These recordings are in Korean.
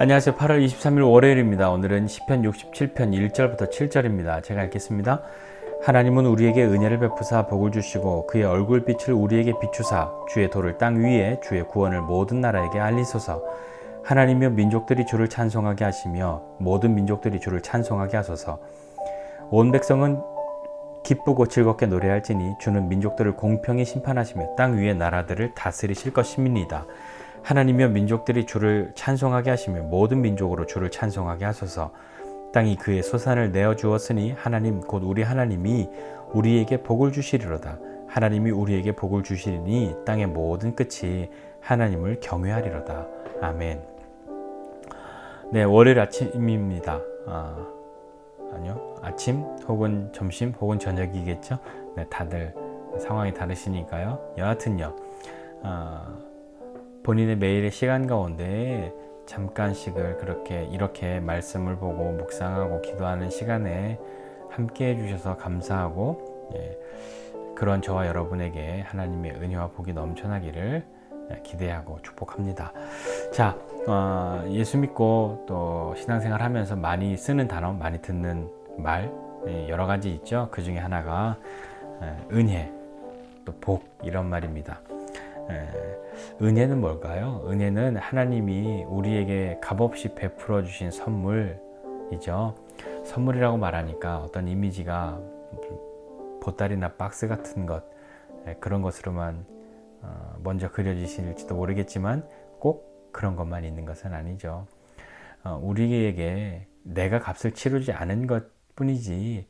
안녕하세요. 8월 23일 월요일입니다. 오늘은 시편 67편 1절부터 7절입니다. 제가 읽겠습니다. 하나님은 우리에게 은혜를 베푸사 복을 주시고 그의 얼굴빛을 우리에게 비추사 주의 도를 땅 위에 주의 구원을 모든 나라에게 알리소서. 하나님이여 민족들이 주를 찬송하게 하시며 모든 민족들이 주를 찬송하게 하소서. 온 백성은 기쁘고 즐겁게 노래할지니 주는 민족들을 공평히 심판하시며 땅 위의 나라들을 다스리실 것임이니이다. 하나님이여 민족들이 주를 찬송하게 하시며 모든 민족으로 주를 찬송하게 하소서. 땅이 그의 소산을 내어 주었으니 하나님 곧 우리 하나님이 우리에게 복을 주시리로다. 하나님이 우리에게 복을 주시리니 땅의 모든 끝이 하나님을 경외하리로다. 아멘. 네, 월요일 아침입니다. 아니요, 아침 혹은 점심 혹은 저녁이겠죠. 네, 다들 상황이 다르시니까요. 여하튼요, 본인의 매일의 시간 가운데 잠깐씩을 이렇게 말씀을 보고 묵상하고 기도하는 시간에 함께 해주셔서 감사하고, 그런 저와 여러분에게 하나님의 은혜와 복이 넘쳐나기를 기대하고 축복합니다. 자, 예수 믿고 또 신앙생활 하면서 많이 쓰는 단어, 많이 듣는 말 여러 가지 있죠. 그 중에 하나가 은혜, 또 복, 이런 말입니다. 은혜는 뭘까요? 은혜는 하나님이 우리에게 값없이 베풀어 주신 선물이죠. 선물이라고 말하니까 어떤 이미지가 보따리나 박스 같은 것, 그런 것으로만 먼저 그려지실지도 모르겠지만 꼭 그런 것만 있는 것은 아니죠. 우리에게 내가 값을 치르지 않은 것 뿐이지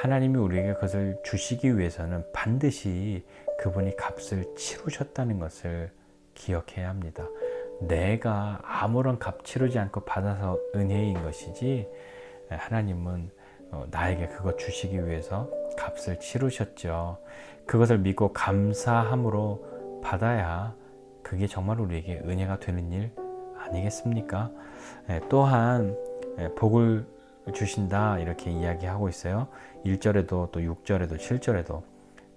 하나님이 우리에게 그것을 주시기 위해서는 반드시 그분이 값을 치르셨다는 것을 기억해야 합니다. 내가 아무런 값 치르지 않고 받아서 은혜인 것이지, 하나님은 나에게 그것 주시기 위해서 값을 치르셨죠. 그것을 믿고 감사함으로 받아야 그게 정말 우리에게 은혜가 되는 일 아니겠습니까? 또한 복을 주신다 이렇게 이야기하고 있어요. 1절에도 또 6절에도 7절에도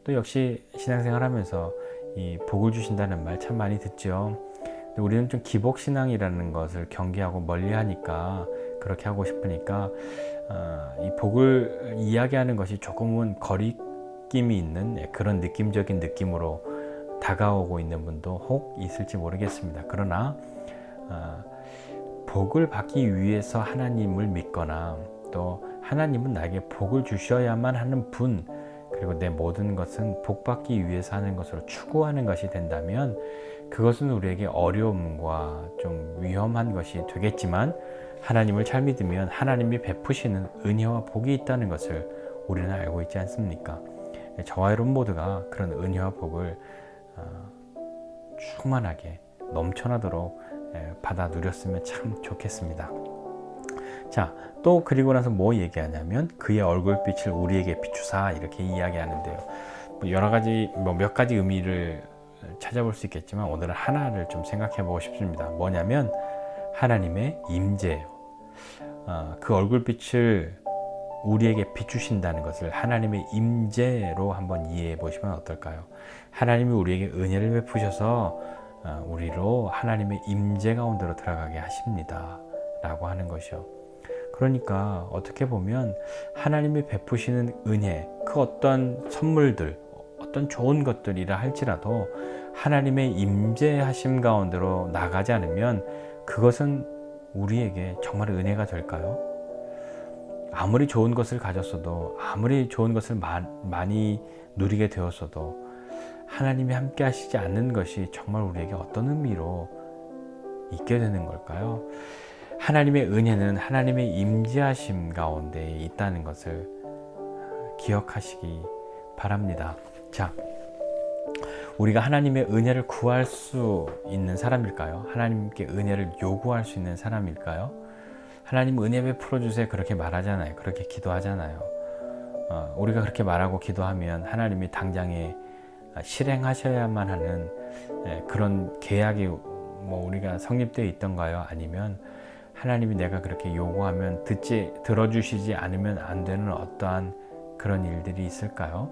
또 역시 신앙생활 하면서 이 복을 주신다는 말 참 많이 듣죠. 근데 우리는 좀 기복신앙이라는 것을 경계하고 멀리하니까, 그렇게 하고 싶으니까 이 복을 이야기하는 것이 조금은 거리낌이 있는 그런 느낌적인 느낌으로 다가오고 있는 분도 혹 있을지 모르겠습니다. 그러나 복을 받기 위해서 하나님을 믿거나 또 하나님은 나에게 복을 주셔야만 하는 분, 그리고 내 모든 것은 복받기 위해서 하는 것으로 추구하는 것이 된다면 그것은 우리에게 어려움과 좀 위험한 것이 되겠지만, 하나님을 잘 믿으면 하나님이 베푸시는 은혜와 복이 있다는 것을 우리는 알고 있지 않습니까? 저와 여러분 모두가 그런 은혜와 복을 충만하게 넘쳐나도록 받아 누렸으면 참 좋겠습니다. 자, 또 그리고 나서 뭐 얘기하냐면 그의 얼굴빛을 우리에게 비추사 이렇게 이야기하는데요. 여러 가지 몇 가지 의미를 찾아볼 수 있겠지만 오늘은 하나를 좀 생각해 보고 싶습니다. 뭐냐면 하나님의 임재예요. 그 얼굴빛을 우리에게 비추신다는 것을 하나님의 임재로 한번 이해해 보시면 어떨까요? 하나님이 우리에게 은혜를 베푸셔서 우리로 하나님의 임재 가운데로 들어가게 하십니다 라고 하는 것이요. 그러니까 어떻게 보면 하나님이 베푸시는 은혜, 그 어떤 선물들, 어떤 좋은 것들이라 할지라도 하나님의 임재하심 가운데로 나가지 않으면 그것은 우리에게 정말 은혜가 될까요? 아무리 좋은 것을 가졌어도, 아무리 좋은 것을 많이 누리게 되었어도 하나님이 함께 하시지 않는 것이 정말 우리에게 어떤 의미로 있게 되는 걸까요? 하나님의 은혜는 하나님의 임재하심 가운데 있다는 것을 기억하시기 바랍니다. 자, 우리가 하나님의 은혜를 구할 수 있는 사람일까요? 하나님께 은혜를 요구할 수 있는 사람일까요? 하나님 은혜 베풀어 주세요 그렇게 말하잖아요. 그렇게 기도하잖아요. 우리가 그렇게 말하고 기도하면 하나님이 당장에 실행하셔야만 하는 그런 계약이 우리가 성립되어 있던가요? 아니면 하나님이 내가 그렇게 요구하면 들어주시지 않으면 안 되는 어떠한 그런 일들이 있을까요?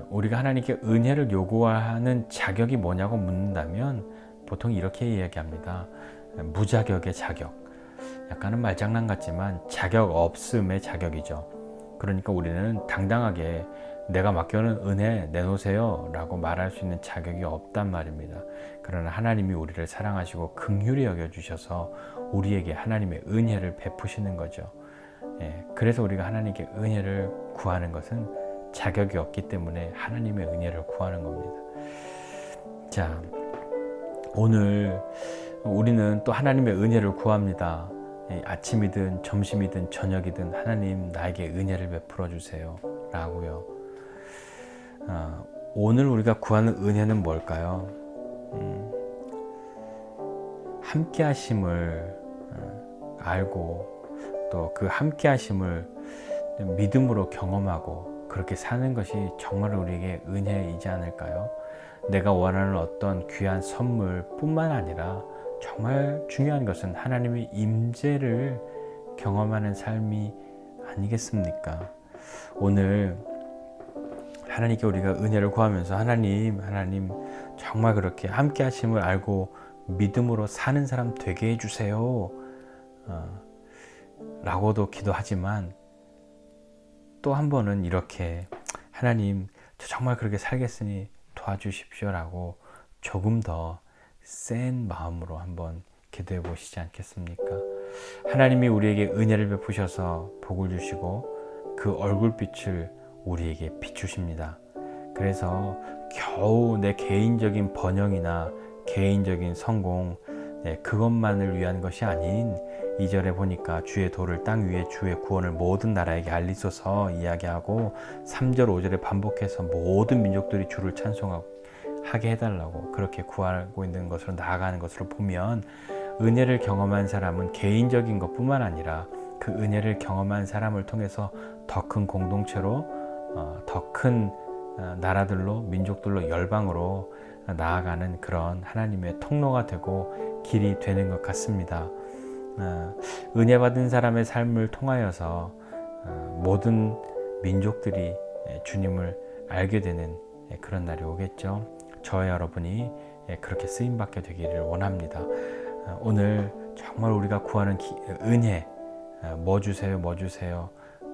우리가 하나님께 은혜를 요구하는 자격이 뭐냐고 묻는다면 보통 이렇게 이야기합니다. 무자격의 자격. 약간은 말장난 같지만 자격 없음의 자격이죠. 그러니까 우리는 당당하게 내가 맡겨놓은 은혜 내놓으세요 라고 말할 수 있는 자격이 없단 말입니다. 그러나 하나님이 우리를 사랑하시고 긍휼히 여겨주셔서 우리에게 하나님의 은혜를 베푸시는 거죠. 그래서 우리가 하나님께 은혜를 구하는 것은 자격이 없기 때문에 하나님의 은혜를 구하는 겁니다. 자, 오늘 우리는 또 하나님의 은혜를 구합니다. 아침이든 점심이든 저녁이든 하나님 나에게 은혜를 베풀어 주세요 라고요. 오늘 우리가 구하는 은혜는 뭘까요? 함께 하심을 알고 또 그 함께 하심을 믿음으로 경험하고 그렇게 사는 것이 정말 우리에게 은혜이지 않을까요? 내가 원하는 어떤 귀한 선물 뿐만 아니라 정말 중요한 것은 하나님의 임재를 경험하는 삶이 아니겠습니까? 오늘 하나님께 우리가 은혜를 구하면서 하나님 정말 그렇게 함께 하심을 알고 믿음으로 사는 사람 되게 해주세요 라고도 기도하지만 또 한 번은 이렇게 하나님 저 정말 그렇게 살겠으니 도와주십시오 라고 조금 더 센 마음으로 한번 기도해 보시지 않겠습니까? 하나님이 우리에게 은혜를 베푸셔서 복을 주시고 그 얼굴빛을 우리에게 비추십니다. 그래서 겨우 내 개인적인 번영이나 개인적인 성공 그것만을 위한 것이 아닌 2절에 보니까 주의 도를 땅 위에 주의 구원을 모든 나라에게 알리소서 이야기하고 3절 5절에 반복해서 모든 민족들이 주를 찬송하고 하게 해달라고 그렇게 구하고 있는 것으로 나아가는 것으로 보면 은혜를 경험한 사람은 개인적인 것뿐만 아니라 그 은혜를 경험한 사람을 통해서 더 큰 공동체로 더 큰 나라들로 민족들로 열방으로 나아가는 그런 하나님의 통로가 되고 길이 되는 것 같습니다. 은혜 받은 사람의 삶을 통하여서 모든 민족들이 주님을 알게 되는 그런 날이 오겠죠. 저와 여러분이 그렇게 쓰임받게 되기를 원합니다. 오늘 정말 우리가 구하는 은혜 뭐 주세요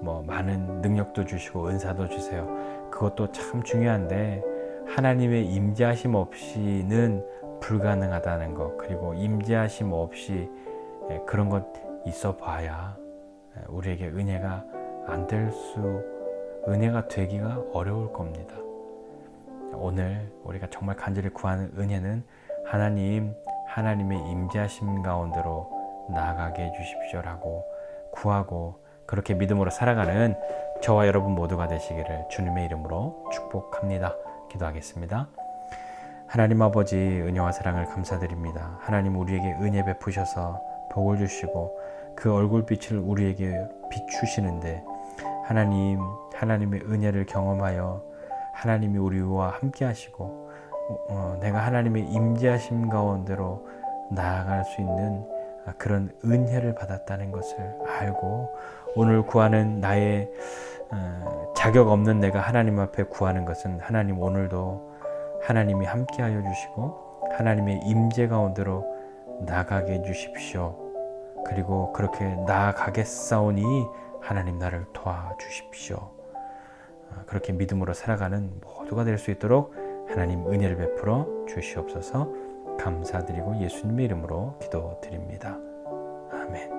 뭐 많은 능력도 주시고 은사도 주세요. 그것도 참 중요한데 하나님의 임재하심 없이는 불가능하다는 것, 그리고 임재하심 없이 그런 것 있어 봐야 우리에게 은혜가 은혜가 되기가 어려울 겁니다. 오늘 우리가 정말 간절히 구하는 은혜는 하나님의 임재하심 가운데로 나아가게 해주십시오라고 구하고 그렇게 믿음으로 살아가는 저와 여러분 모두가 되시기를 주님의 이름으로 축복합니다. 기도하겠습니다. 하나님 아버지 은혜와 사랑을 감사드립니다. 하나님 우리에게 은혜 베푸셔서 복을 주시고 그 얼굴빛을 우리에게 비추시는데 하나님의 은혜를 경험하여 하나님이 우리와 함께 하시고 내가 하나님의 임재하심 가운데로 나아갈 수 있는 그런 은혜를 받았다는 것을 알고 오늘 구하는 나의 자격 없는 내가 하나님 앞에 구하는 것은 하나님 오늘도 하나님이 함께 하여 주시고 하나님의 임재 가운데로 나가게 해 주십시오. 그리고 그렇게 나아가겠사오니 하나님 나를 도와주십시오. 그렇게 믿음으로 살아가는 모두가 될 수 있도록 하나님 은혜를 베풀어 주시옵소서. 감사드리고 예수님의 이름으로 기도드립니다. 아멘.